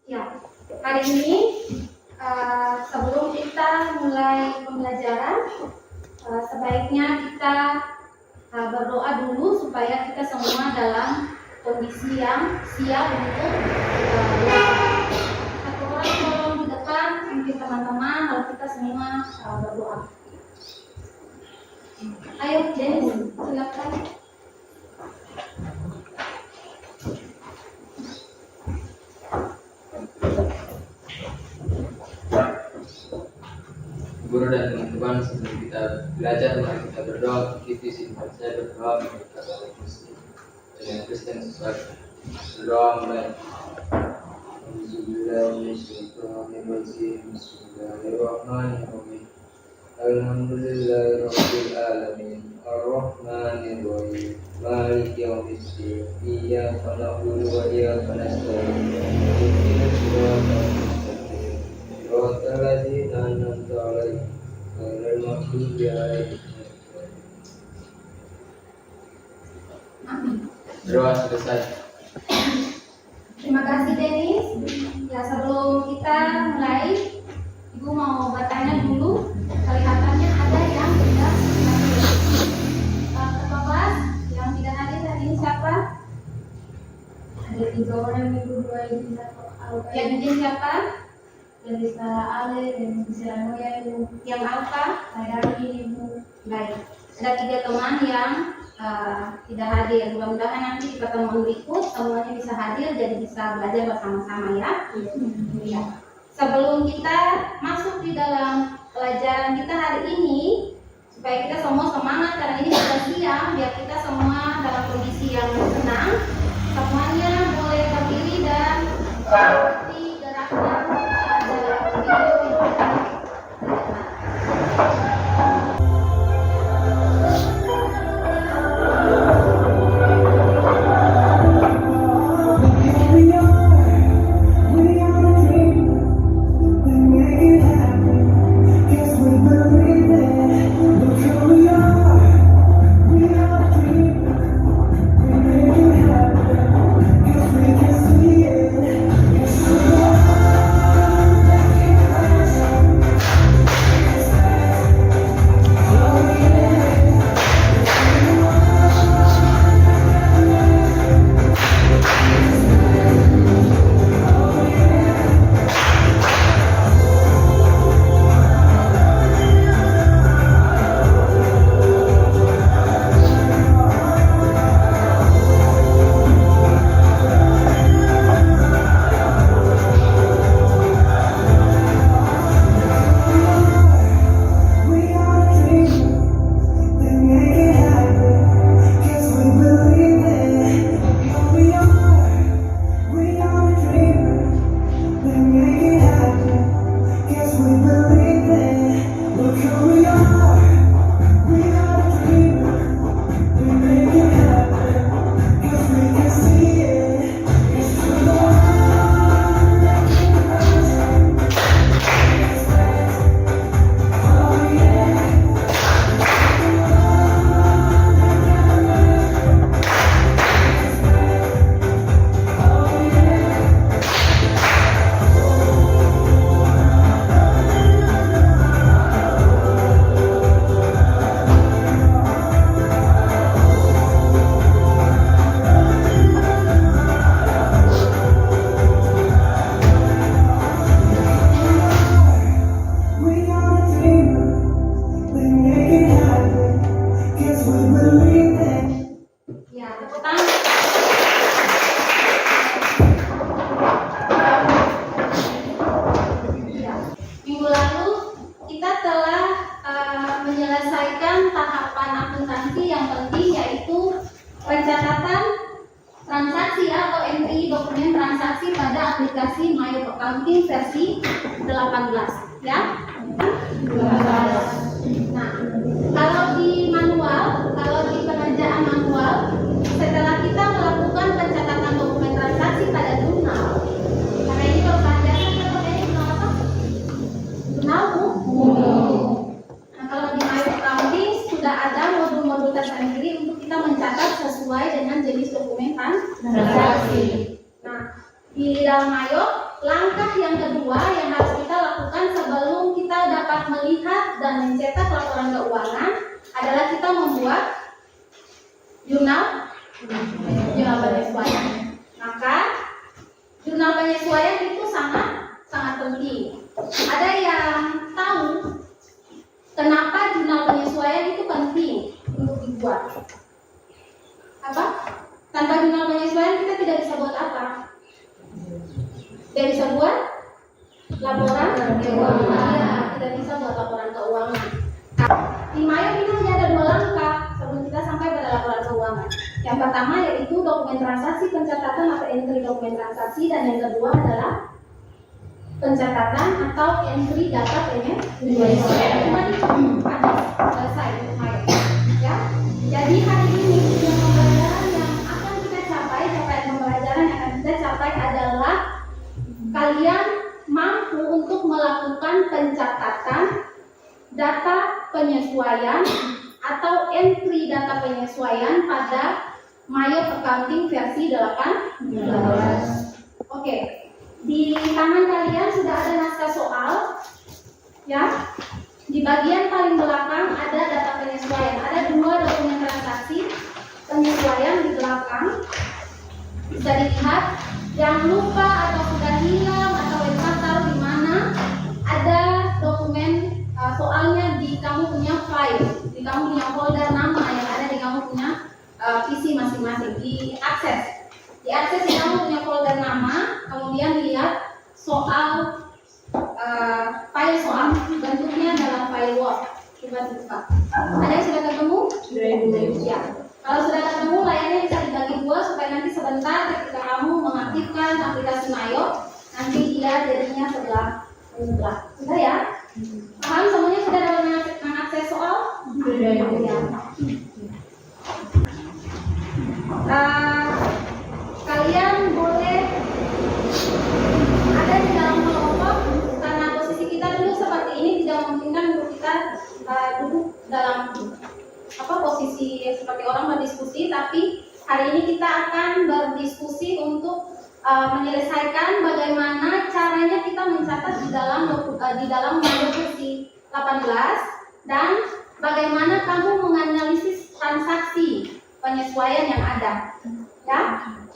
Ya, hari ini sebelum kita mulai pembelajaran, sebaiknya kita berdoa dulu supaya kita semua dalam kondisi yang siap untuk belajar. Satu orang tolong di depan, mungkin teman-teman, lalu kita semua berdoa. Ayo, Dennis, silakan. Guru dan teman-teman, sebelum kita belajar, mari kita berdoa. Begitu singkat saya berdoa menurut kata Muslim dengan Kristen sesuatu. Berdoa mulai. Bismillahirrahmanirrahim. Alhamdulillahirabbil alamin. Arrahmanirrahim. Maliki yaumiddin. Iyyaka na'budu wa iyyaka nasta'in. Ihdinas siratal mustaqim. Siratal ladzina an'amta 'alaihim ghairil maghdubi 'alaihim. Doa selesai. Terima kasih Dennis. Ya, sebelum kita mulai, Ibu mau bertanya dulu. Kelihatannya ada yang tidak hadir. Ketua kelas yang tidak hadir hari ini siapa? Ada 3 orang, Ibu, 2 Ibu, 1 yang izin siapa? Dari Sarah Ale, dan Sarah Ibu. Yang Alfa, saya Ibu. Baik. Ada 3 teman yang tidak hadir. Mudah-mudahan nanti di pertemuan berikut semuanya bisa hadir, jadi bisa belajar bersama-sama ya. Ya. Sebelum kita masuk di dalam pelajaran kita hari ini, supaya kita semua semangat karena ini sudah siang, biar kita semua dalam kondisi yang tenang, semuanya boleh berdiri dan mengikuti geraknya dalam video ini. Aplikasi My Accounting versi 18 ya. Nah, kalau di pengerjaan manual, setelah kita melakukan pencatatan dokumen transaksi pada jurnal, karena ini kalau pelajaran kita pakai jurnal apa? Jurnal umum. Nah, kalau di My Accounting sudah ada modul-modul tersendiri untuk kita mencatat sesuai dengan jenis dokumen transaksi. Nah, di dalam Mayo langkah yang kedua yang harus kita lakukan sebelum kita dapat melihat dan mencetak laporan keuangan adalah kita membuat jurnal penyesuaian. Maka jurnal penyesuaian itu sangat penting. Ada yang tahu kenapa jurnal penyesuaian itu penting untuk dibuat? Apa? Tanpa jurnal penyesuaian kita tidak bisa buat apa? Tidak bisa buat laporan keuangan. Ya, tidak bisa buat laporan keuangan. Di Mayo ini hanya ada 2 langkah sebelum kita sampai pada laporan keuangan. Yang pertama yaitu dokumen transaksi pencatatan atau entry dokumen transaksi, dan yang kedua adalah pencatatan atau entry data penyesuaian. Ada selesai untuk Mayo. Ya. Jadi hari ini tujuan pembelajaran yang akan kita capai, capaian pembelajaran yang akan kita capai adalah kalian mampu untuk melakukan pencatatan data penyesuaian atau entry data penyesuaian pada Mayo Accounting versi 18. Oke, di tangan kalian sudah ada naskah soal, ya. Di bagian paling belakang ada data penyesuaian. Ada 2 dokumen transaksi penyesuaian di belakang. Bisa dilihat. Yang lupa atau sudah hilang atau lupa taruh di mana, ada dokumen soalnya di kamu punya file, di kamu punya folder nama yang ada di kamu punya PC masing-masing. Diakses di kamu punya folder nama, kemudian lihat soal, file soal, bentuknya dalam file Word. Coba dibuka. Ada yang sudah ketemu? Ya. Kalau sudah ketemu, layarnya bisa dibagi 2 supaya nanti sebentar ketika kamu mengaktifkan aplikasi Mayo, nanti dia jadinya sebelah. Sudah ya? Paham semuanya? Sudah dapat mengakses soal? Sudah ya. Kalian boleh ada di dalam kelompok, karena posisi kita dulu seperti ini tidak memungkinkan untuk kita duduk dalam posisi seperti orang berdiskusi, tapi hari ini kita akan berdiskusi untuk menyelesaikan bagaimana caranya kita mencatat di dalam Mayo versi 18 dan bagaimana kamu menganalisis transaksi penyesuaian yang ada. Ya,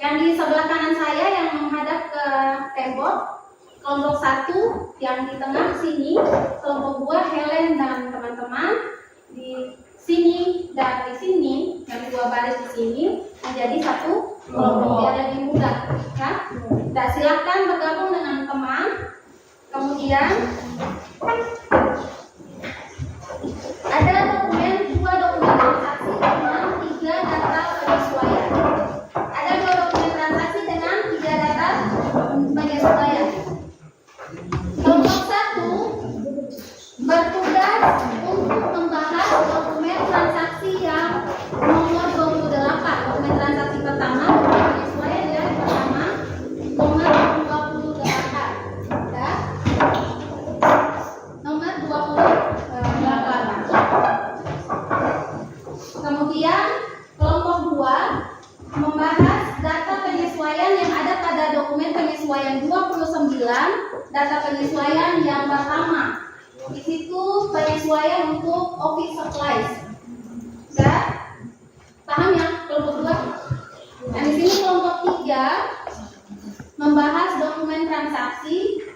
yang di sebelah kanan saya yang menghadap ke tembok, kelompok 1 yang di tengah sini, kelompok 2 Helen dan teman-teman di sini dan di sini, yang 2 baris di sini menjadi 1 kelompok, biar lebih mudah, ya. Nah, silakan bergabung dengan teman. Kemudian ada dokumen 2 dokumen transaksi dengan 3 data penyesuaian. Ada 2 dokumen transaksi dengan 3 data penyesuaian. Kelompok 1 bertugas untuk membahas dokumen transaksi yang nomor 28. Dokumen transaksi pertama, dokumen penyesuaian yang pertama, nomor 28. Ya. Nomor 28. Kemudian kelompok 2 membahas data penyesuaian yang ada pada dokumen penyesuaian 29, data penyesuaian yang pertama. Di situ penyesuaian untuk office supplies. Ya? Paham ya kelompok 2? Nah, di sini kelompok 3 membahas dokumen transaksi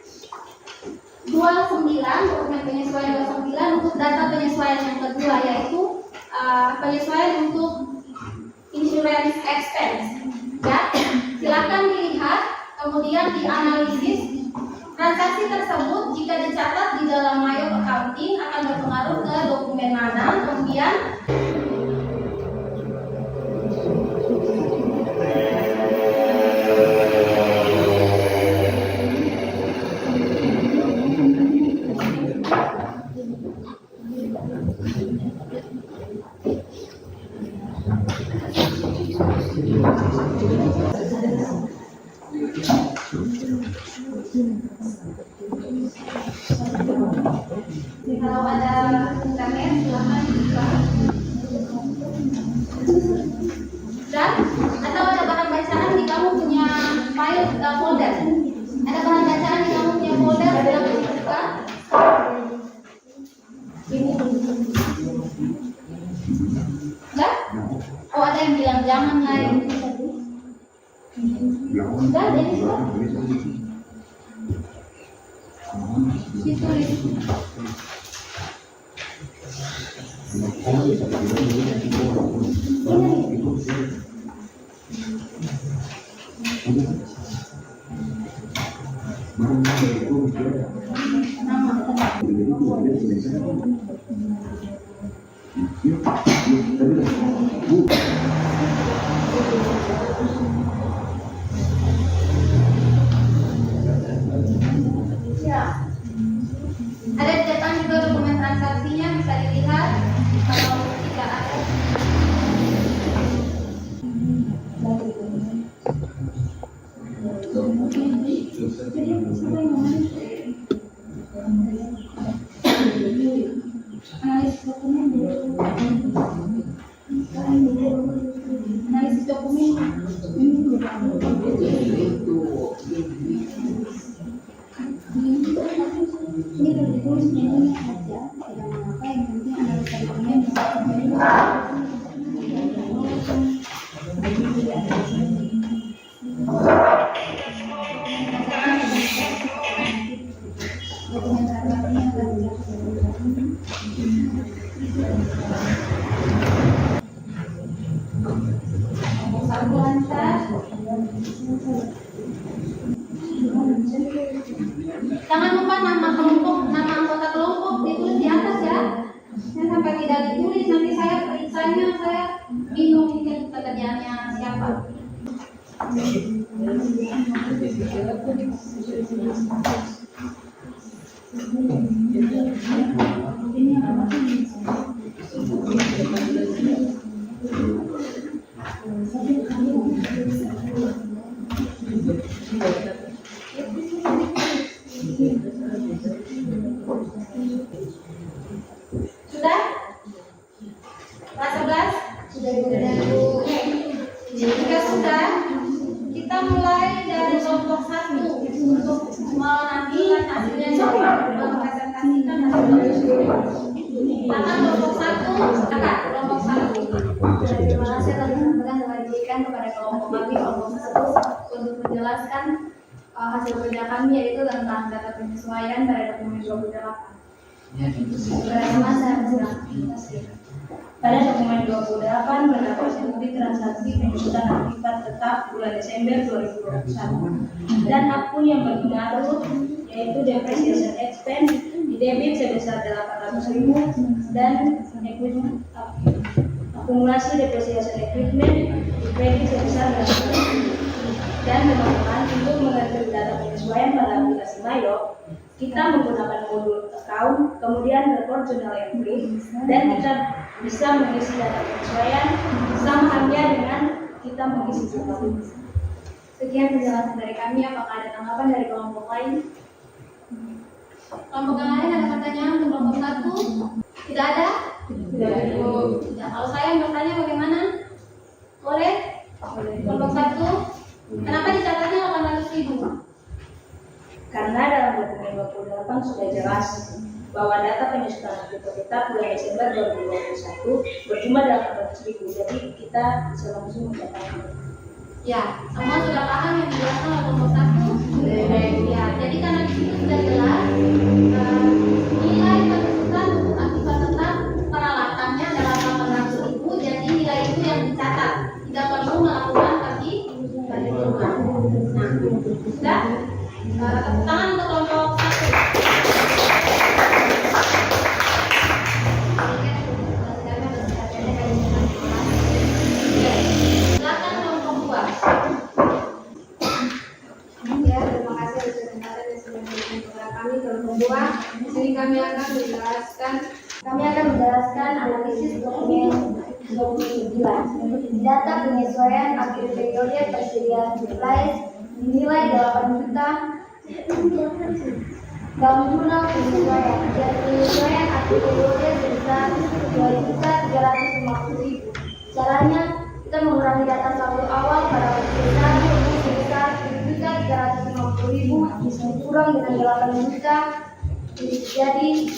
29, dokumen penyesuaian 29 untuk data penyesuaian yang kedua, yaitu penyesuaian untuk insurance expense. Ya, silakan dilihat, kemudian dianalisis. Transaksi tersebut jika dicatat di dalam Mayo Accounting akan berpengaruh ke dokumen mana, kemudian kalau ada internet silakan dibuka. Dan atau ada bahan bacaan di kamu punya file folder. Ada bahan bacaan Sudah, jadi sudah. Ditulis. Ya. Ada di depan juga dokumen transaksinya, bisa dilihat. Kalau tidak ada, analisis dokumen dulu. Analisis dokumen. Ini kalau ditulis ini saja, tidak mengapa, yang penting analisa dokumen. Dokumen transaksinya satu lancar. Jangan lupa nama kelompok, nama anggota kelompok ditulis di atas ya. Jangan sampai tidak ditulis, nanti saya periksanya saya bingung ini pekerjaannya siapa. Sudah? Kelas 11? Sudah Bu. Jika sudah, kita mulai dari kelompok 1 untuk menantikan hasilnya mempresentasikan hasilnya. Maka kelompok 1, kelompok 1. Terima kasih atas kesempatan yang diberikan kepada kelompok kami kelompok 1 untuk menjelaskan hasil kerja kami, yaitu tentang data penyesuaian pada dokumen 28. Bersama saya persilakan. Pada dokumen 28 terdapat bukti transaksi penyebutan akibat tetap bulan Desember 2021 dan akun yang berpengaruh, yaitu depreciation expense di debit sebesar 800.000 dan akumulasi depreciation equipment di kredit sebesar 800.000. Dan teman-teman, untuk mengatur data penyesuaian pada aplikasi Mayo, kita menggunakan modul account, kemudian report journal entry, dan kita bisa mengisi data penyesuaian sama halnya dengan kita mengisi jurnal. Sekian penjelasan dari kami. Apakah ada tanggapan dari kelompok lain? Kelompok yang lain ada pertanyaan untuk kelompok 1? Tidak ada? Tidak. Kalau saya bertanya bagaimana? Boleh? Kelompok 1? Kenapa dicatatnya 800.000? Karena dalam dokumen 28 sudah jelas bahwa data penyesuaian akibat tetap bulan Desember 2021 berjumlah 800.000. Jadi kita bisa langsung mencatatnya. Ya, semua sudah paham yang dijelaskan oleh kelompok 1? Ya, jadi karena di situ sudah jelas nilai penyesuaian untuk akibat tetap peralatannya adalah 800.000. Jadi nilai itu yang dicatat, tidak perlu melakukan perhitungan. Nah, sudah. Tepuk tangan untuk kelompok 1. Silakan kelompok 2. Ya, terima kasih atas kesempatan yang sudah diberikan kepada kami kelompok 2. Di sini kami akan menjelaskan analisis dokumen 29. Data penyesuaian akhir periode persediaan supplies dinilai 8 juta. Dalam jurnal penyesuaian, penyesuaian akhir periode sebesar 2.350.000. Caranya, kita mengurangi data saldo awal pada perusahaan sebesar 7.350.000 dikurang dengan 8 juta. Jadi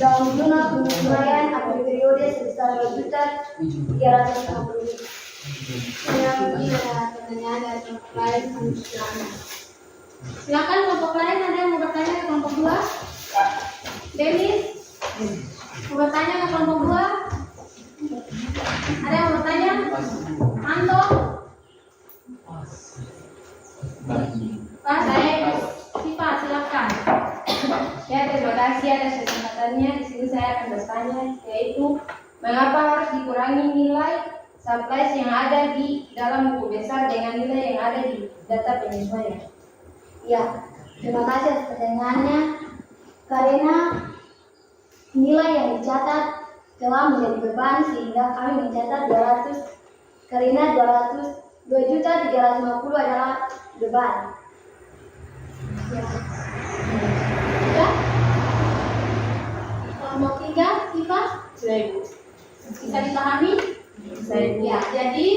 dalam jurnal penyesuaian akhir periode sebesar 2.350.000. Saya mungkin ada pertanyaan dari kelompok lain, kami silakan. Silakan kelompok lain, ada yang mau bertanya ke kelompok 2? Denis, mau bertanya ke kelompok 2? Ada yang mau bertanya? Anto? Pak, saya Siva, silakan. Ya, terima kasih atas kesempatannya. Di sini saya akan bertanya, yaitu mengapa harus dikurangi nilai supplies yang ada di dalam buku besar dengan nilai yang ada di data penyesuaian? Ya, terima kasih atas pertanyaannya. Karena nilai yang dicatat telah menjadi beban sehingga kami mencatat 200 karena 2.350 adalah beban. Ya. Sudah? Kelompok 3, Siva? Sudah Ibu. Bisa dipahami? Ya, jadi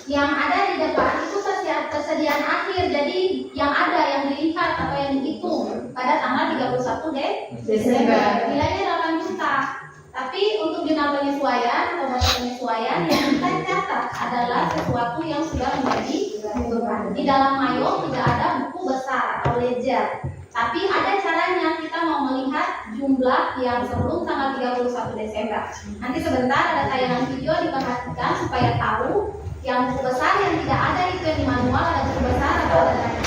yang ada di depan itu persediaan akhir. Jadi yang ada yang dilihat atau yang dihitung pada tanggal 31 Desember. Nilainya 8 juta. Tapi untuk jurnal penyesuaian atau data penyesuaian yang kita catat adalah sesuatu yang sudah menjadi beban. Di dalam Mayo tidak ada buku besar atau ledger. Tapi ada caranya, kita mau melihat jumlah yang sebelum tanggal 31 Desember. Nanti sebentar ada tayangan video, diperhatikan supaya tahu yang buku besar yang tidak ada itu yang di manual, ada buku besar atau ada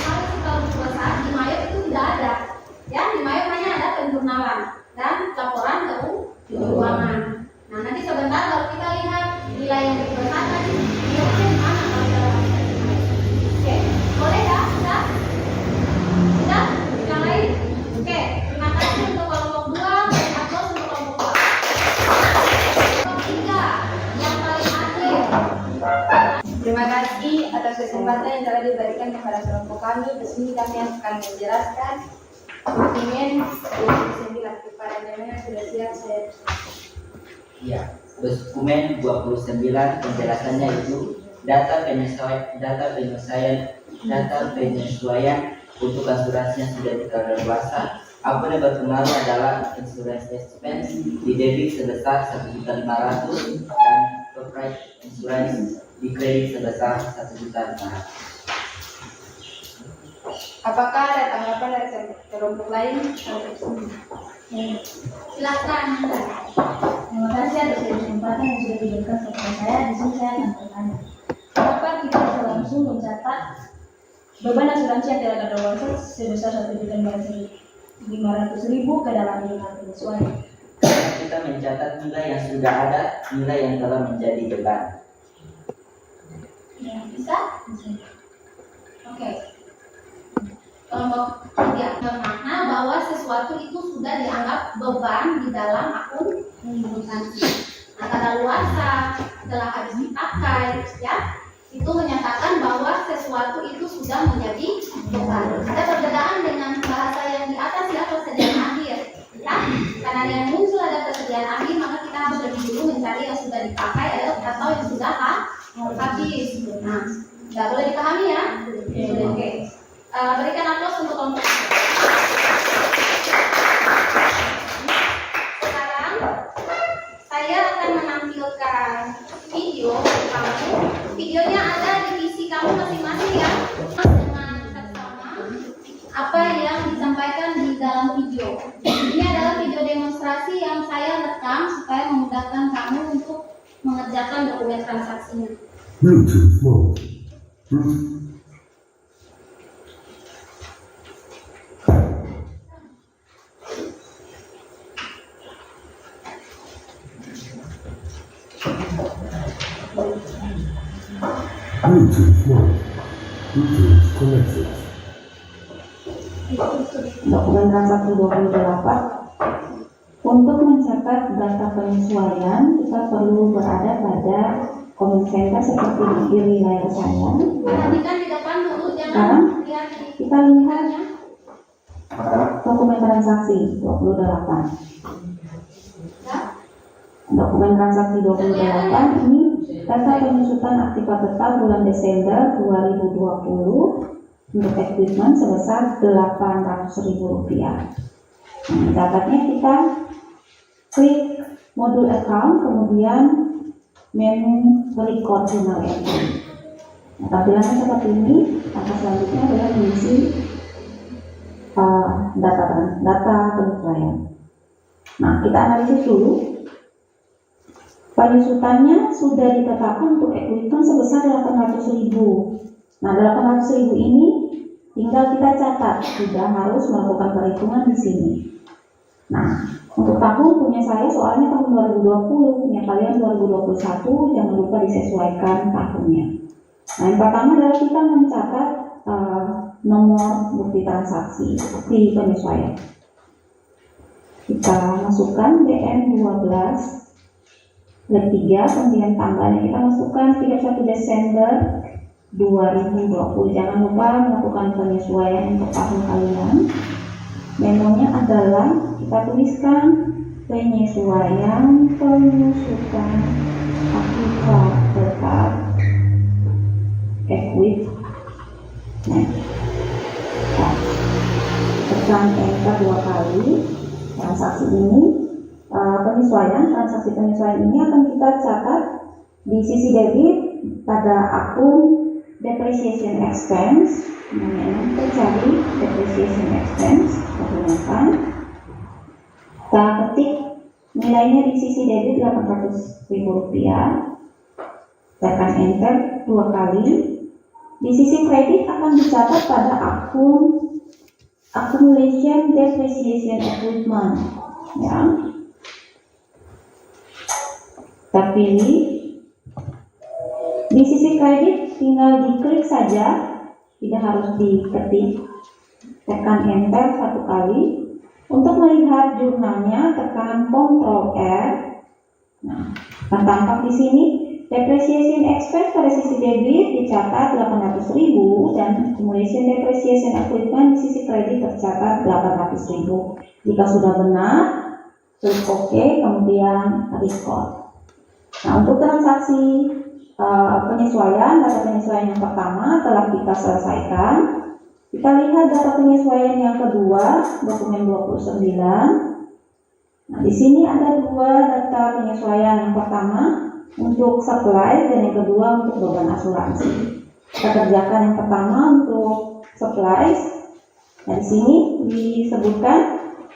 kalau buku besar di Mayo itu tidak ada. Ya, di Mayo hanya ada penjurnalan dan laporan keuangan. Nah, nanti sebentar kalau kita lihat nilai yang buku besar tadi, nilainya di mana kalau kita lihat. Oke, boleh ya? Sudah? Sudah? Yang lain? Oke, terima kasih untuk kelompok 2 dan aplaus untuk kelompok 2. Kelompok 3 yang paling akhir. Terima kasih atas kesempatan yang telah diberikan kepada kelompok kami. Di sini kami akan menjelaskan dokumen 29. Kepada yang sudah siap, saya Ya, dokumen 29 penjelasannya itu data penyesuaian untuk asuransi yang sudah dikadaluarsa. Apa yang berpengaruh adalah insurance expense di debit sebesar 1.500.000 dan corporate insurance di kredit sebesar 1.500.000. apakah ada tanggapan dari kelompok lain? Silakan. Terima kasih atas kesempatan yang sudah diberikan kepada saya. Di sini saya akan bertanya, kenapa kita bisa langsung mencatat beban asuransi yang telah kadaluarsa sebesar 1.500.000 ke dalam jurnal penyesuaian? Karena kita mencatat nilai yang sudah ada, nilai yang telah menjadi beban. Ya, bisa? Oke. Kelompok 3 bermakna bahwa sesuatu itu sudah dianggap beban di dalam akun asuransi. Nah, kadaluarsa setelah habis dipakai, ya, itu menyatakan bahwa sesuatu itu sudah menjadi beban. Ada perbedaan dengan bahasa yang di atas ya, persediaan akhir. Ya, karena yang muncul ada persediaan akhir, maka kita harus lebih dulu mencari yang sudah dipakai atau yang sudah habis. Nah, nggak boleh dipahami ya? Oke. Berikan aplaus untuk kelompok. Sekarang saya akan menampilkan video kamu. Videonya ada di PC kamu masing-masing ya. Dengan seksama apa yang disampaikan di dalam video. Ini adalah video demonstrasi yang saya rekam supaya memudahkan kamu untuk mengerjakan dokumen transaksinya. Bluetooth mode. Bluetooth. Bluetooth mode. Bluetooth connected. Dokumen transaksi 28. Untuk mencatat data penyesuaian, kita perlu berada pada comment center seperti di kiri layar saya. Perhatikan di depan dulu, jangan Sekarang lihat di kita lihat dokumen transaksi 28. Dokumen transaksi 28 ini data penyusutan aktiva tetap bulan Desember 2020 untuk equipment sebesar Rp800.000. Mencatatnya kita klik modul account, kemudian menu record jurnal entry. Nah, tampilannya seperti ini. Langkah selanjutnya adalah mengisi data penyesuaian. Nah, kita analisis dulu. Penyusutannya sudah ditetapkan untuk equipment sebesar 800.000. Nah, 800.000 ini tinggal kita catat, sudah harus melakukan perhitungan di sini. Nah, untuk tahun punya saya soalnya tahun 2020, punya kalian 2021, jangan lupa disesuaikan tahunnya. Nah, yang pertama adalah kita mencatat nomor bukti transaksi, bukti penyesuaian. Kita masukkan BM12 Lab 3, kemudian tanggalnya kita masukkan 31 Desember 2020. Jangan lupa melakukan penyesuaian untuk tahun kalian. Memonya adalah kita tuliskan penyesuaian penyusutan akibat tetap equip. Nah, tekan enter 2 kali. Transaksi ini transaksi penyesuaian ini akan kita catat di sisi debit pada akun depreciation expense. Kita cari depreciation expense, kita ketik nilainya di sisi debit Rp800.000, tekan enter 2 kali. Di sisi kredit akan dicatat pada akun accumulation depreciation equipment, ya. Kita pilih di sisi kredit, tinggal diklik saja, tidak harus diketik. Tekan enter 1 kali. Untuk melihat jurnalnya tekan Ctrl R. Nah, akan tampak di sini depreciation expense pada sisi debit dicatat 800.000 dan accumulation depreciation equipment di sisi kredit tercatat 800.000. Jika sudah benar, klik OK, kemudian record. Nah, untuk transaksi penyesuaian, data penyesuaian yang pertama telah kita selesaikan. Kita lihat data penyesuaian yang kedua, dokumen 29. Nah, di sini ada 2 data penyesuaian. Yang pertama untuk supply dan yang kedua untuk beban asuransi. Kita kerjakan yang pertama untuk supply. Nah, di sini disebutkan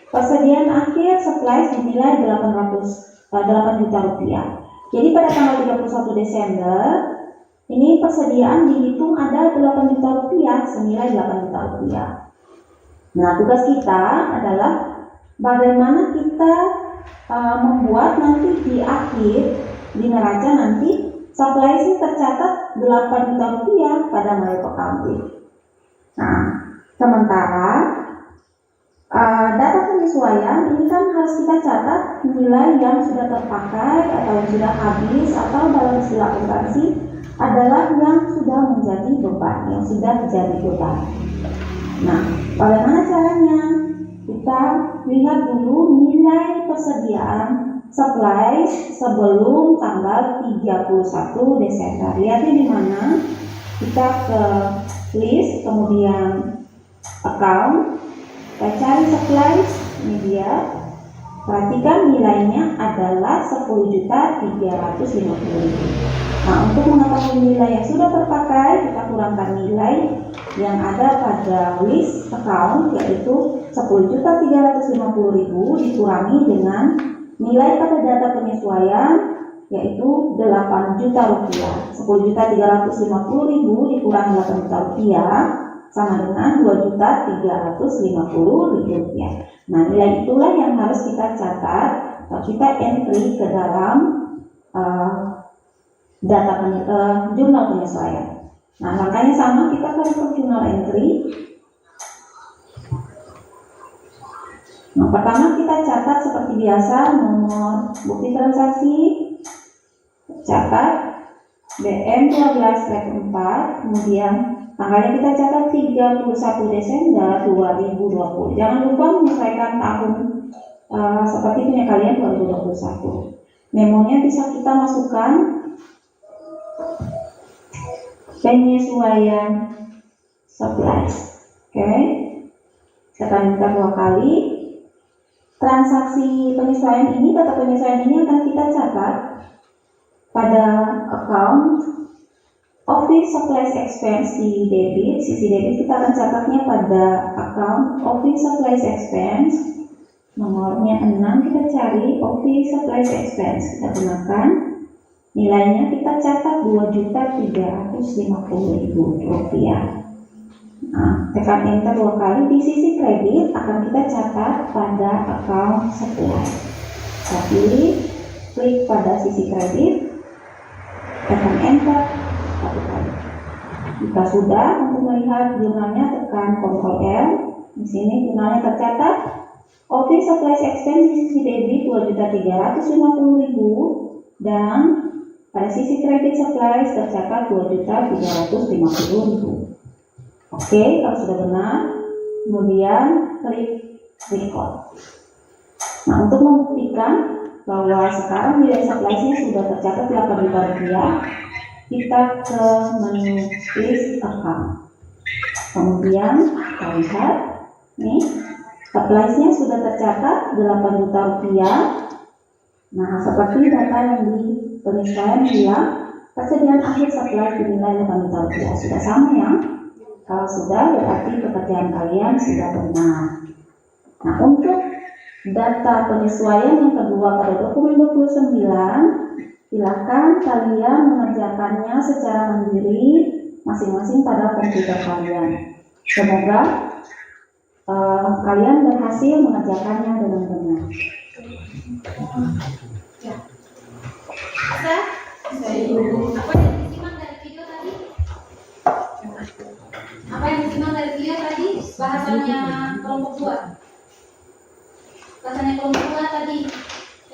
persediaan akhir supply senilai 8 juta rupiah. Jadi pada tanggal 31 Desember ini persediaan dihitung ada 8 juta rupiah, senilai 8 juta rupiah. Nah, tugas kita adalah bagaimana kita membuat nanti di akhir di neraca nanti supply ini tercatat 8 juta rupiah pada nilai accounting. Nah, sementara data penyesuaian ini kan harus kita catat nilai yang sudah terpakai atau yang sudah habis, atau dalam istilah akuntansi adalah yang sudah menjadi beban, yang sudah menjadi beban. Nah, bagaimana caranya? Kita lihat dulu nilai persediaan supply sebelum tanggal 31 Desember. Lihatnya di mana? Kita ke list, kemudian account, kita cari supply, ini dia. Perhatikan nilainya adalah 10.350.000. Nah, untuk mengetahui nilai yang sudah terpakai, kita kurangkan nilai yang ada pada list account, yaitu 10.350.000 dikurangi dengan nilai pada data penyesuaian, yaitu 8 juta rupiah. 10.350.000 dikurangi 8 juta rupiah sama dengan 2.350.000 rupiah. Nah, nilai itulah yang harus kita catat atau kita entry ke dalam jurnal penyesuaian. Nah, langkahnya sama, kita ke jurnal entry. Nah, pertama kita catat seperti biasa nomor bukti transaksi, catat BM12 Lab 4, kemudian tanggalnya kita catat 31 Desember 2020. Jangan lupa menyesuaikan tahun seperti punya kalian 2021. Memonya bisa kita masukkan penyesuaian supplies. Oke. Tekan enter 2 kali. Transaksi penyesuaian ini, data penyesuaian ini akan kita catat pada account Office Supplies Expense di debit, sisi debit kita akan catatnya pada account Office Supplies Expense. Nomornya 6 kita cari Office Supplies Expense, kita gunakan. Nilainya kita catat Rp2.350.000. Nah, tekan enter 2 kali. Di sisi kredit akan kita catat pada account supply. Kita pilih, klik pada sisi kredit, tekan enter 1 kali. Jika sudah, untuk melihat jurnalnya tekan Ctrl L. Di sini jurnalnya tercatat Office Supplies Expense di sisi debit Rp2.350.000 dan pada sisi kredit supplies tercatat Rp2.350.000. Oke, kalau sudah benar, kemudian klik record. Nah, untuk membuktikan bahwa sekarang nilai supplies-nya sudah tercatat Rp8 juta, kita ke menu list account. Kemudian kita lihat, nih, supplies-nya sudah tercatat Rp8 juta. Nah, seperti data yang di penyesuaian bilang, persediaan akhir supply dinilai Rp8 juta. Sudah sama ya? Kalau sudah, berarti pekerjaan kalian sudah benar. Nah, untuk data penyesuaian yang kedua pada dokumen 29, silakan kalian mengerjakannya secara mandiri masing-masing pada komputer kalian. Semoga kalian berhasil mengerjakannya dengan benar. Apa yang disimak dari video tadi? Bahasanya kelompok 2. Bahasanya kelompok 2 tadi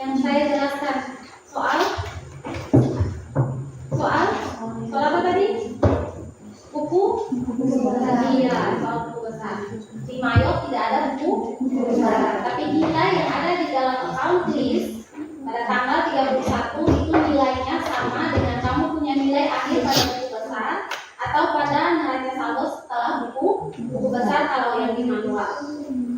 yang saya jelaskan. Soal apa tadi? Buku besar. Iya, soal buku besar. Di Mayo tidak ada buku besar, tapi nilai yang ada di dalam account list pada tanggal 31 itu nilainya sama dengan kamu punya nilai akhir pada buku besar atau pada neraca saldo setelah buku besar kalau yang di manual.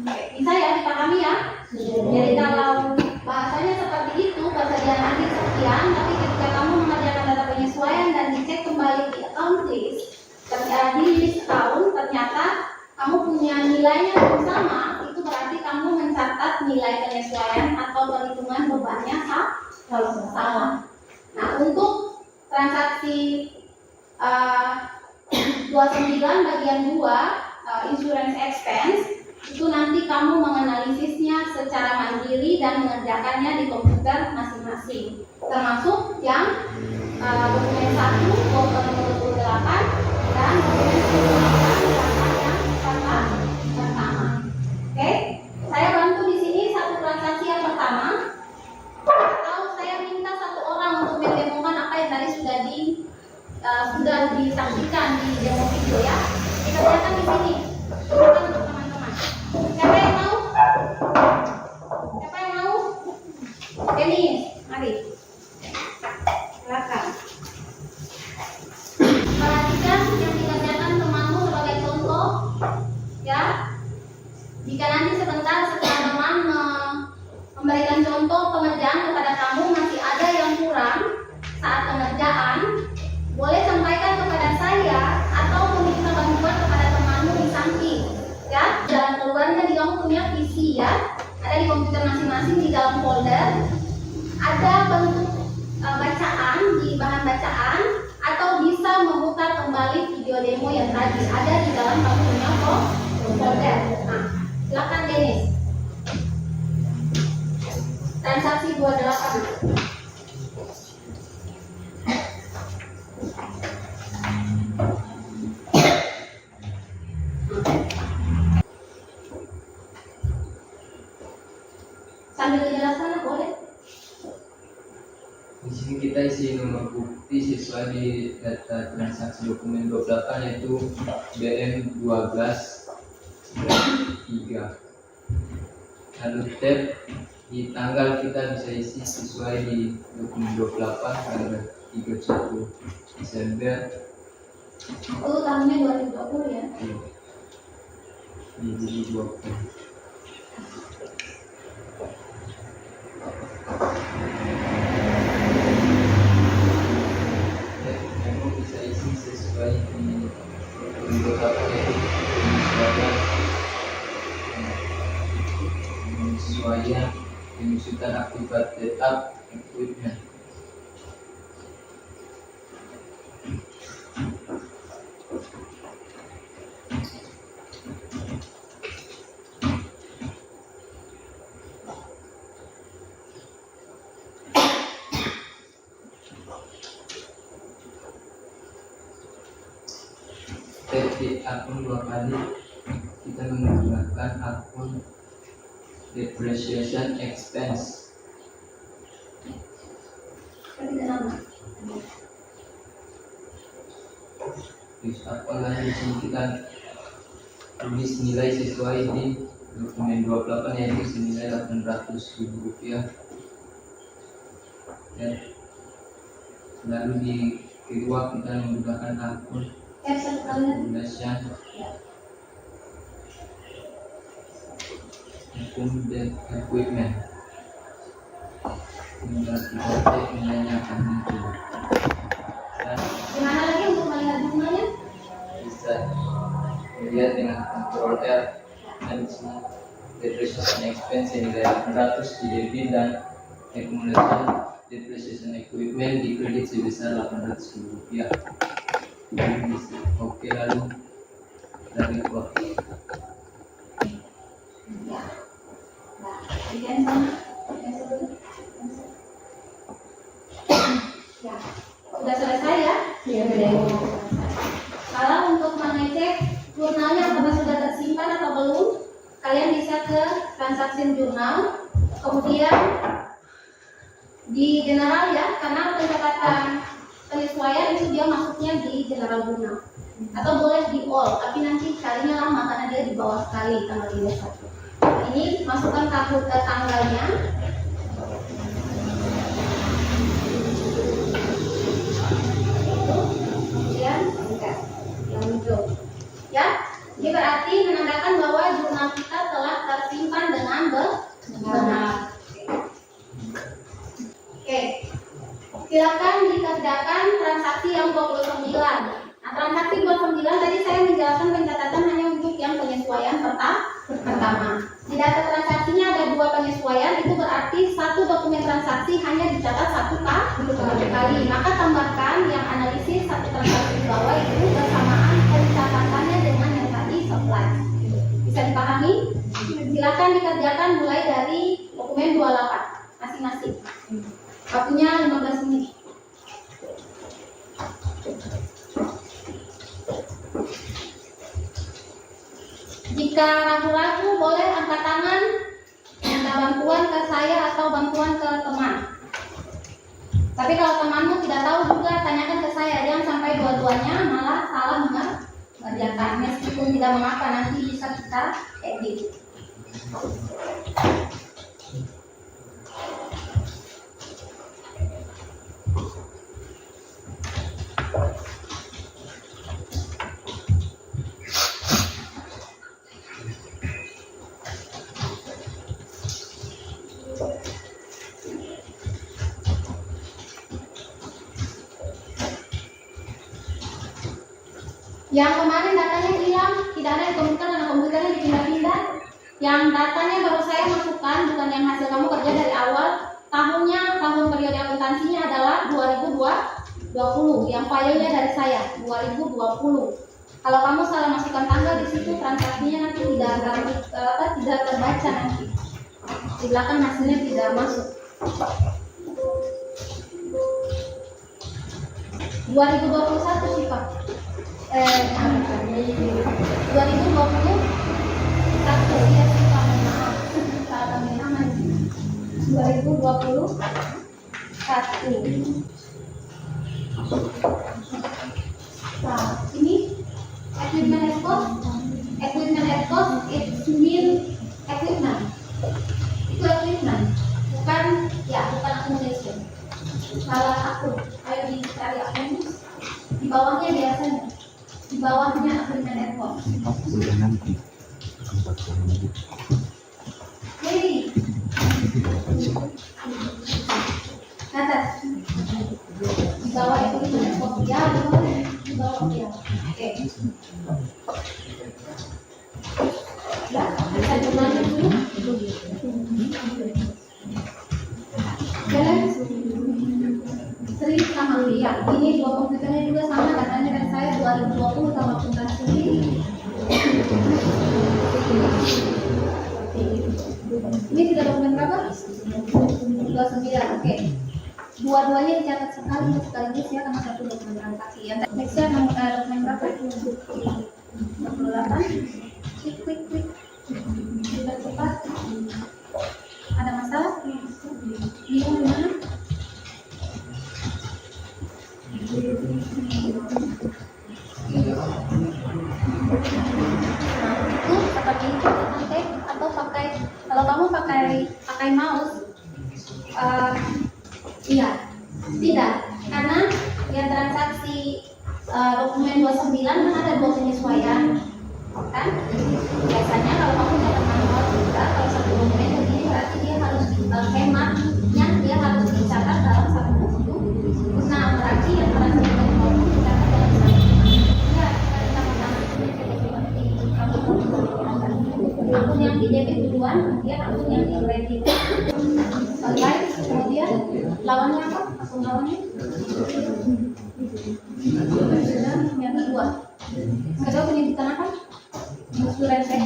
Bisa ya dipahami ya? Jadi kalau bahasanya seperti itu, persediaan akhir sekian, tapi ketika kamu mengerjakan data penyesuaian dan dicek kembali di account list, di list account ternyata kamu punya nilainya yang sama, itu berarti kamu mencatat nilai penyesuaian atau perhitungan bebannya sama. Nah, untuk transaksi 29 bagian 2 insurance expense itu nanti kamu menganalisisnya secara mandiri dan mengerjakannya di komputer masing-masing, termasuk yang dokumen 1 nomor 28 dan dokumen 28 yang pertama. Oke, saya bantu di sini satu transaksi yang pertama, atau saya minta satu orang untuk mendemokan apa yang tadi sudah disaksikan di demo video ya. Kita lihatkan di sini. Silakan untuk teman-teman. Siapa yang mau? Denis, mari. Silakan. Perhatikan yang dikerjakan temanmu sebagai contoh, ya. Jika nanti sebentar setelah teman memberikan contoh pengerjaan kepada kamu masih ada yang kurang saat pengerjaan, boleh sampaikan kepada saya atau meminta bantuan kepada temanmu di samping, ya. Jalan keluarnya di kamu punya PC ya, ada di komputer masing-masing di dalam folder, ada bentuk bacaan di bahan bacaan, atau bisa memutar kembali video demo yang tadi ada di dalam kamu punya folder. Nah, silakan Denis. Transaksi 28. Sambil dijelaskan boleh. Di sini kita isi nomor bukti sesuai di data transaksi dokumen 28 yaitu BM 12-3. Lalu tab di tanggal kita bisa isi sesuai di dokumen 28 tanggal 31 Desember. Itu tahunnya 2020 ya. Di 2020. penyesuaian penyusutan akibat tetap equipment. Di akun 2 kali kita menggunakan akun depreciation expense. Terus apa lagi kita tulis nilai sesuai di dokumen 28 yaitu senilai Rp800.000. Dan lalu di kedua kita menggunakan akun Indonesia akun dan equipment. Tinggal kita cek nilainya akan muncul. Dan Gimana lagi untuk melihat jumlahnya? bisa melihat dengan Ctrl R dan di sini depreciation expense yang nilai 800 di debit dan accumulation depreciation equipment di kredit sebesar Rp800.000. Oke, lalu dari bawah. Ya, sudah selesai ya? Kalau untuk mengecek jurnalnya apakah sudah tersimpan atau belum, kalian bisa ke transaksi jurnal, kemudian di general ya, karena pencatatan penyesuaian itu dia masuknya di general jurnal, atau boleh di all, tapi nanti kalinya lama karena dia di bawah sekali tanggal 31. Ini masukkan tanggalnya. Kemudian yang hijau ya, ini berarti menandakan bahwa jurnal kita telah tersimpan dengan benar. Oke, silakan dikerjakan transaksi yang 29. Nah, transaksi 29 tadi saya menjelaskan pencatatan hanya untuk yang penyesuaian pertama. Di data transaksinya ada 2 penyesuaian, itu berarti satu dokumen transaksi hanya dicatat 1 kali. Maka tambahkan yang analisis satu transaksi di bawah itu bersamaan pencatatannya dengan yang tadi supply. Bisa dipahami? Silakan dikerjakan mulai dari dokumen 28 masing-masing. Waktunya 15 menit. Jika ragu-ragu boleh angkat tangan, minta bantuan ke saya atau bantuan ke teman. Tapi kalau temanmu tidak tahu juga tanyakan ke saya, jangan sampai dua-duanya malah salah mengerjakan. Meskipun tidak mengapa, nanti bisa kita edit. Yang kemarin datanya hilang, tidak ada di komputer karena komputernya dipindah-pindah. Yang datanya baru saya masukkan, bukan yang hasil kamu kerja dari awal. Tahun periode akuntansinya adalah 2020. Yang filenya dari saya 2020. Kalau kamu salah masukkan tanggal di situ, transaksinya nanti tidak terbaca nanti. Di belakang hasilnya tidak masuk. 2021 sih Pak. 2021 ya sih Pak, maaf. Salah tambahin nama. 2021. Nah, ini equipment at cost. Equipment at cost it mean equipment. Itu equipment, bukan accommodation. Salah aku. Ayo dicari akun. Di bawahnya biasanya. Di bawahnya equipment at cost. Jadi atas. Di bawah equipment at cost ya, di bawah ya. Oke. Ya, bisa jumlahnya dulu. Sri sama Lia. Ini dua komputernya juga sama, katanya kan saya 2020 sama akuntansi. Ini sudah dokumen berapa? 29, oke. Dua-duanya dicatat sekaligus ya, karena satu dokumen transaksi ya. Nextnya dokumen berapa? 28. Klik. Sudah cepat. Ada masalah? Bingung gimana? Itu seperti itu nanti, atau pakai, kalau kamu pakai mouse, iya, tidak, karena yang transaksi dokumen 29 kan ada 2 penyesuaian, kan? Biasanya kalau kamu dapat manual juga, kalau satu dokumen begini berarti dia harus hematnya, dia harus dicatat dalam satu buku. Nah, berarti yang transaksi manual itu dicatat dalam satu buku. Ya, kita akun yang di debit duluan, kemudian akun yang di kredit. Selesai, kemudian lawannya apa? Akun lawannya? Yang kedua penyebutan apa? Insurance ya.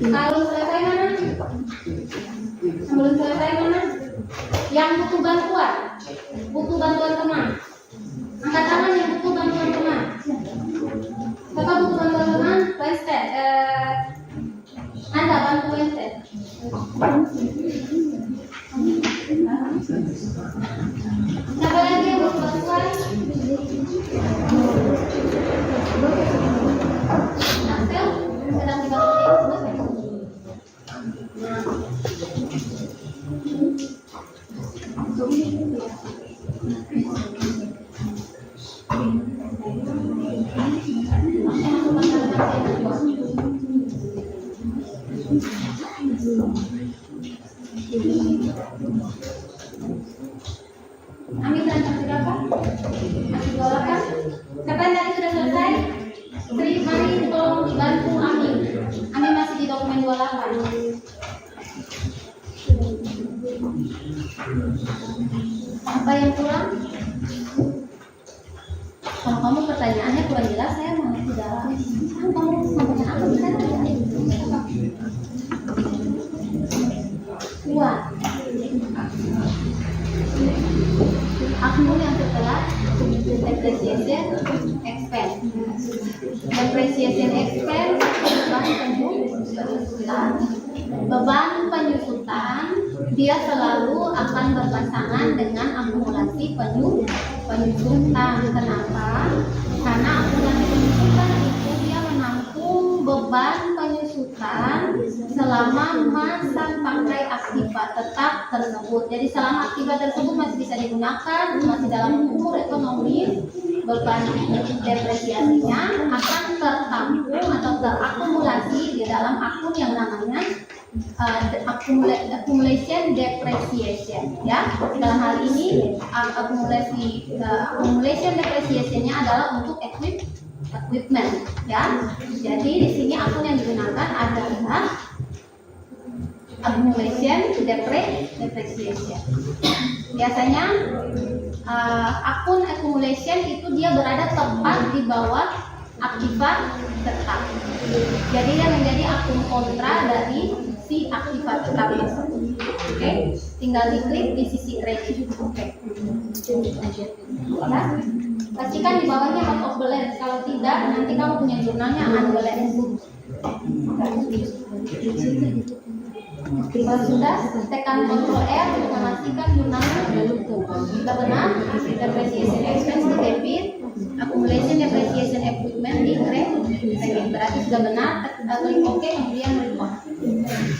Kalau selesai mana? Sebelum selesai mana? Yang butuh bantuan teman. Angkat tangan yang butuh bantuan teman. Kakak butuh bantuan teman, Wednesday. Anda bantu Wednesday. Siapa lagi yang butuh bantuan? Axel, sedang dibantu. Amin transaksi berapa? Masih 28. Siapa yang tadi sudah selesai? Sri, mari tolong bantu Amin. Amin masih di dokumen 28. Apa yang kurang? Kalau kamu pertanyaannya kurang jelas, saya mau tidak. Kan kamu sampaikan apa bisa tidak? Kuat. Akun yang setelah depreciation expense. Depreciation expense beban penyusutan dia selalu akan berpasangan dengan akumulasi penyusutan. Kenapa? Karena akumulasi penyusutan itu dia menampung beban penyusutan selama masa pakai aktiva tetap tersebut. Jadi selama aktiva tersebut masih bisa digunakan, masih dalam umur ekonomis, beban depresiasinya akan tertampung atau terakumulasi di dalam akun yang namanya accumulation depreciation, ya. Dalam hal ini accumulation depreciation-nya adalah untuk equipment, ya. Jadi di sini akun yang digunakan adalah accumulation depreciation. Biasanya akun accumulation itu dia berada tepat di bawah aktiva tetap. Jadi dia menjadi akun kontra dari si aktiva tetap tersebut. Oke, tinggal diklik di sisi kredit. Oke. Ya. Pastikan di bawahnya out of balance. Kalau tidak, nanti kamu punya jurnalnya unbalanced. Kalau sudah, tekan Ctrl R untuk memastikan jurnalnya sudah benar. Depreciation expense di debit, accumulation depreciation equipment di kredit. Berarti sudah benar. Klik OK, kemudian report.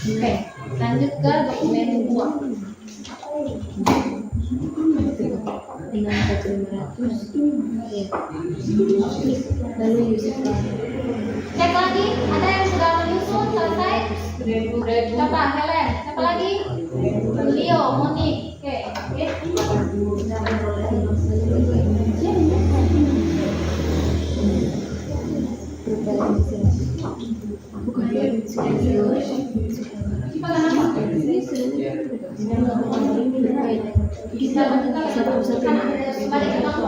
Oke, lanjut ke dokumen 2. Dengan 1.500 lalu user. Cek lagi, ada yang sudah menyusun selesai? Siapa? Helen. Siapa lagi? Leo, Monique. Oke. Bisa bantu kan ada balik ke Kelas 11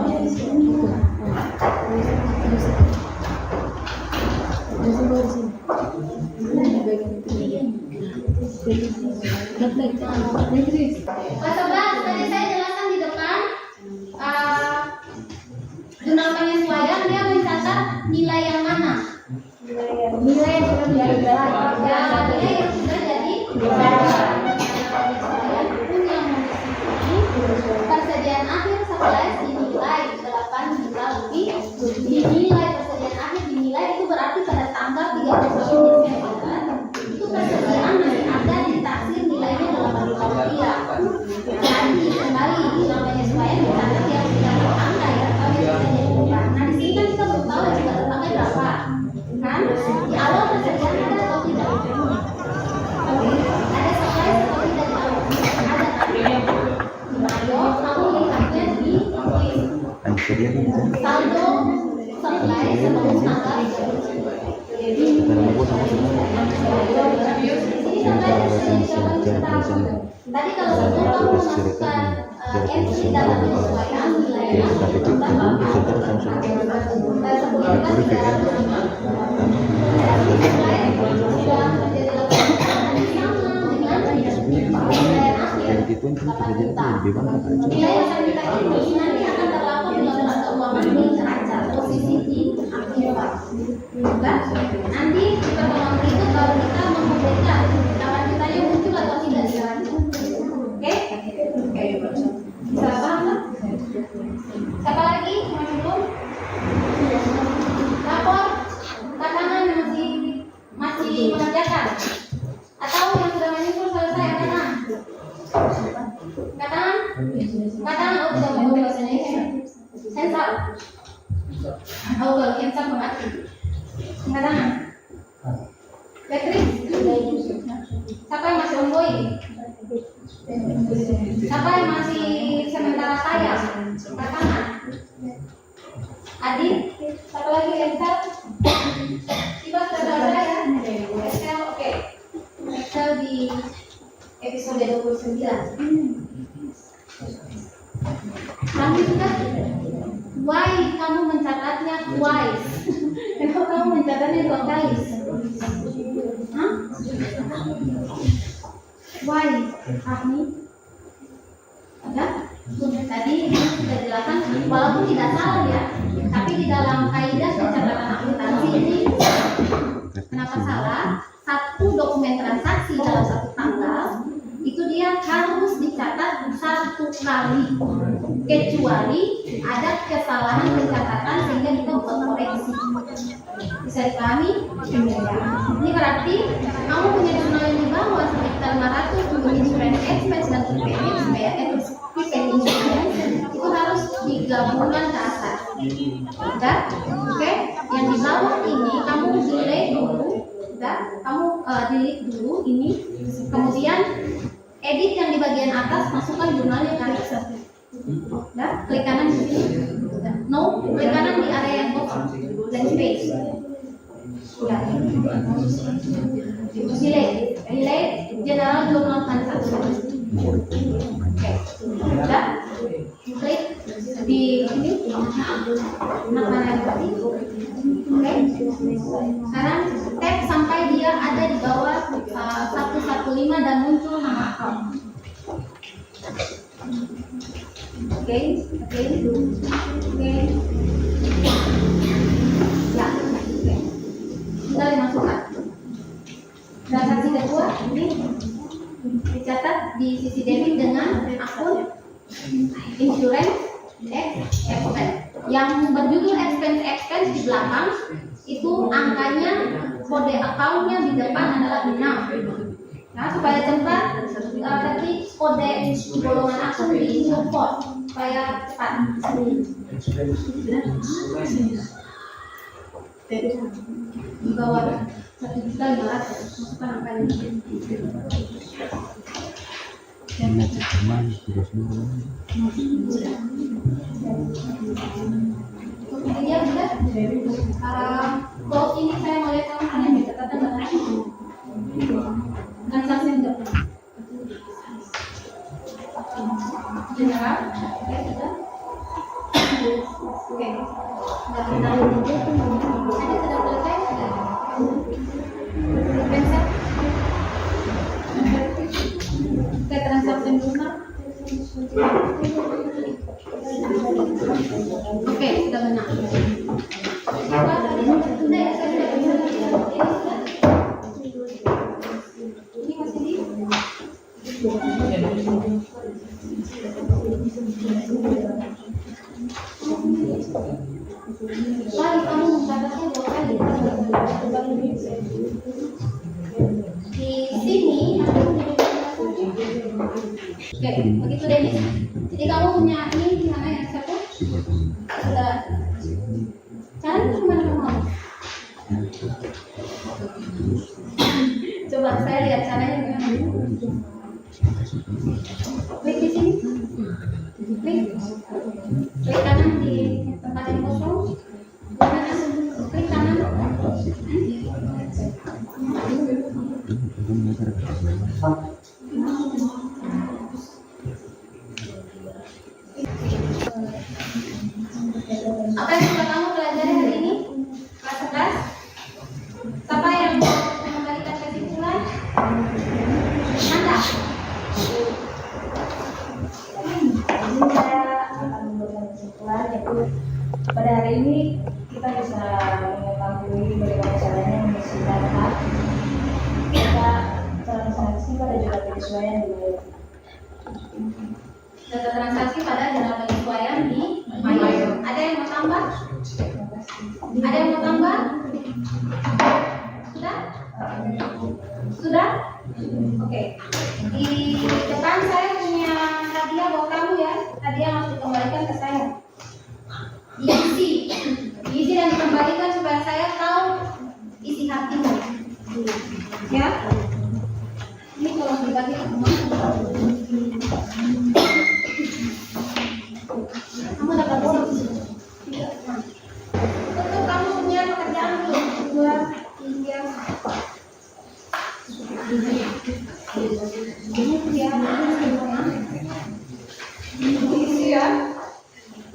tadi saya jelaskan di depan jurnal penyesuaian dia mencatat nilai yang mana? Nilai yang sudah menjadi jalan. Ya, nilai yang sudah jadi persediaan akhir 11 dinilai 8 juta lebih. Dinilai persediaan akhir dinilai itu berarti pada tanggal 31 Desember itu persediaan masih ada di taksir nilainya 8 juta rupiah. Nanti kembali jurnal penyesuaian dicatat yang sudah terpakai ya, kalau yang sudah jadi beban. Nah di sini kan kita belum tahu yang sudah terpakai berapa, kan? Di awal persediaan ada atau tidak? Ada supply atau tidak di awal? Ada kan? Ayo, kamu lihatnya di saldo supply sebelum tanggal 30. Tadi kalau betul kamu memasukkan entry dalam penyesuaian nilainya nilai yang akan kita ini nanti akan terlapor di laporan keuangan di neraca posisi di akhir. Nanti pertemuan berikut baru kita membuktikan 8 jutanya muncul atau tidak di neraca. Oke? Bisa paham kan? Siapa lagi? Masih belum? Lapor kanan masih mengerjakan atau yang sudah menyusul selesai kanan? Kanan oh tidak mau bahasa Indonesia. Sensor. Oh kalau sensor mengerti. Kanan. Elektrik. Siapa yang masih ongoing? Siapa yang masih sementara tayang? Kanan. Adit. Siapa lagi Excel? Tiba sudah selesai ya? Excel oke. Excel di episode 29. Lanjutkan. Why kamu mencatatnya twice? Kenapa kamu mencatatnya 2 kali? Hah? Why? Ahmi? Ada? Tadi sudah jelaskan, walaupun tidak salah ya, tapi di dalam kaidah pencatatan akuntansi ini kenapa salah? Satu dokumen transaksi dalam satu tanggal itu dia harus dicatat 1 kali, kecuali ada kesalahan pencatatan sehingga kita buat koreksi. Bisa dipahami? Ini berarti kamu punya jurnal yang di bawah sekitar 500 untuk insurance expense dan prepayments, bayar insurance itu harus digabungkan ke atas. Udah? Oke? Yang di bawah ini kamu delete dulu. Udah? Kamu delete dulu ini. Kemudian edit yang di bagian atas, masukkan jurnalnya ke atas. Udah? Klik kanan di sini. No, klik kanan di area yang kosong. Dan space. Udah. Delete general journal transaction. Oke. Udah? Klik di sini. Nama yang tadi. Oke. Sekarang tag sampai dia ada di bawah 115 dan muncul nama account. Oke. Ya. Tinggal dimasukkan. Transaksi kedua ini dicatat di sisi debit dengan akun insurance expense. Yang berjudul expense di belakang itu angkanya, kode akunnya di depan adalah 6. Nah, supaya cepat nanti kode golongan akun di import supaya cepat. Di bawah 1.500.000 masukkan angkanya. Kemudian sudah close ini saya mau lihat kamu hanya di catatan transaksi enggak. General, oke sudah. Oke. Ada sudah selesai sudah. Pensar. Oke, transaksi lunar. Oke, sudah benar. Sudah ya, saya sudah bisa. Ini masih di. Kali kamu mencatatnya 2 kali. Di sini oke, begitu Denis. Jadi kamu punya ini di mana ya, siapa? Sudah. Caranya kemana kamu? Coba saya lihat caranya gimana. Klik di sini. Klik kanan di tempat yang kosong. Klik kanan. Apa yang sudah kamu pelajari hari ini? Kelas 11. Siapa yang mau mengembalikan kesimpulan? Anda. Saya akan memberikan kesimpulan yaitu pada hari ini kita bisa mengetahui bagaimana caranya mengisi data kita transaksi pada jurnal penyesuaian di Mayo. Data transaksi pada jurnal penyesuaian di Mayo. Ada yang mau tambah? Ada yang mau tambah? Sudah? Sudah? Oke. Di depan saya punya hadiah buat kamu ya. Hadiah harus dikembalikan ke saya. Diisi dan dikembalikan supaya saya tahu isi hatimu. Ya? Ini tolong dibagi ke teman. Kamu dapat bonus. Untuk kamu punya pekerjaan dulu. 2, 3. Isi ya.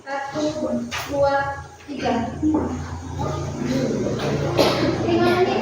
1, 2, 3. 5 menit.